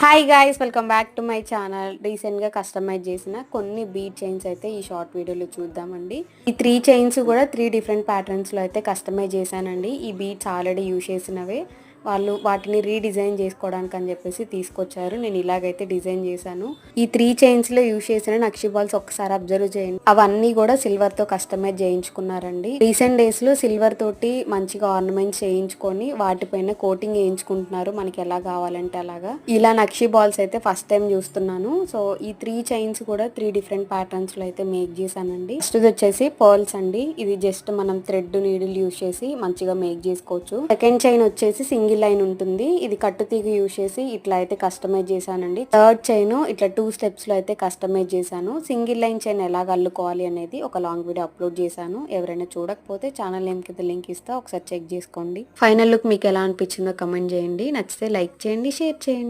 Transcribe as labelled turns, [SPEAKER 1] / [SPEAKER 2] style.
[SPEAKER 1] Hi guys, welcome back to my channel. రీసెంట్గా customise చేసిన కొన్ని బీట్ చైన్స్ అయితే ఈ షార్ట్ వీడియోలో చూద్దామండి. ఈ 3 చైన్స్ కూడా 3 డిఫరెంట్ ప్యాటర్న్స్లో అయితే కస్టమైజ్ చేశానండి. ఈ బీట్స్ ఆల్రెడీ యూజ్ చేసినవే, వాళ్ళు వాటిని రీడిజైన్ చేసుకోవడానికి అని చెప్పేసి తీసుకొచ్చారు. నేను ఇలాగైతే డిజైన్ చేశాను. ఈ 3 చైన్స్లో యూజ్ చేసిన నక్షి బాల్స్ ఒకసారి అబ్జర్వ్ చేయండి. అవన్నీ కూడా సిల్వర్తో కస్టమైజ్ చేయించుకున్నారండి. రీసెంట్ డేస్లో సిల్వర్ తోటి మంచిగా ఆర్నమెంట్స్ చేయించుకొని వాటిపైన కోటింగ్ వేయించుకుంటున్నారు, మనకి ఎలా కావాలంటే అలాగా. ఇలా నక్షి బాల్స్ అయితే ఫస్ట్ టైం చూస్తున్నాను. సో ఈ 3 చైన్స్ కూడా 3 డిఫరెంట్ ప్యాటర్న్స్ లో అయితే మేక్ చేశానండి. ఫస్ట్ ఇది వచ్చేసి పర్ల్స్ అండి. ఇది జస్ట్ మనం థ్రెడ్ నీడిల్ యూజ్ చేసి మంచిగా మేక్ చేసుకోవచ్చు. సెకండ్ చైన్ వచ్చేసి సింగిల్ లైన్ ఉంటుంది. ఇది కట్టు తీగ యూజ్ చేసి ఇట్లా అయితే కస్టమైజ్ చేశానండి. థర్డ్ చైన్ ఇట్లా 2 స్టెప్స్ లో అయితే కస్టమైజ్ చేశాను. సింగిల్ లైన్ చైన్ ఎలా అల్లుకోవాలి అనేది ఒక లాంగ్ వీడియో అప్లోడ్ చేశాను. ఎవరైనా చూడకపోతే ఛానల్ నేమ్ కింద లింక్ ఇస్తా, ఒకసారి చెక్ చేసుకోండి. ఫైనల్ లుక్ మీకు ఎలా అనిపించిందో కమెంట్ చేయండి. నచ్చితే లైక్ చేయండి, షేర్ చేయండి.